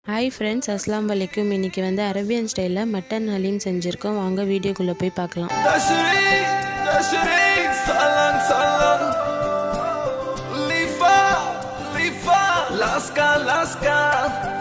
Hi friends, அஸ்லாம் வலைக்கும். இன்றைக்கி வந்து அரேபியன் ஸ்டைலில் மட்டன் ஹலீம் செஞ்சுருக்கோம். வாங்க வீடியோக்குள்ளே போய் பார்க்கலாம். Laska